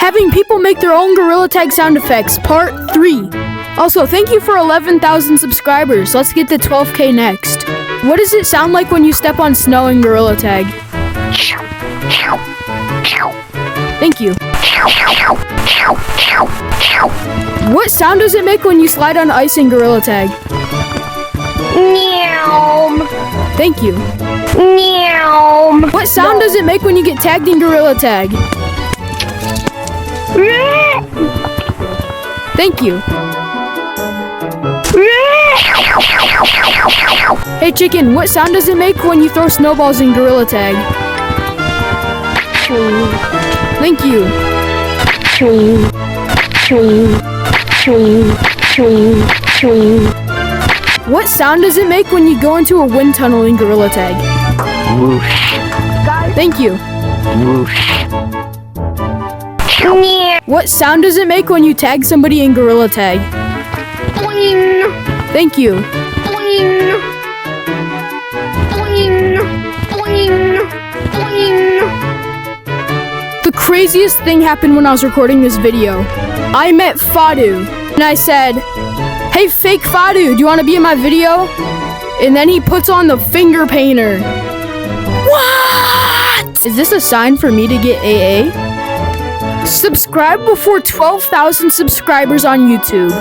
Having people make their own Gorilla Tag sound effects, part 3. Also, thank you for 11,000 subscribers. Let's get to 12K next. What does it sound like when you step on snow in Gorilla Tag? Thank you. What sound does it make when you slide on ice in Gorilla Tag? Meow. Thank you. Meow. What sound does it make when you get tagged in Gorilla Tag? Thank you. Hey chicken, what sound does it make when you throw snowballs in Gorilla Tag? Thank you. What sound does it make when you go into a wind tunnel in Gorilla Tag? Thank you. What sound does it make when you tag somebody in Gorilla Tag? Thank you. The craziest thing happened when I was recording this video. I met Fadu, and I said, "Hey fake Fadu, do you want to be in my video?" And then he puts on the finger painter. What? Is this a sign for me to get AA? Subscribe before 12,000 subscribers on YouTube.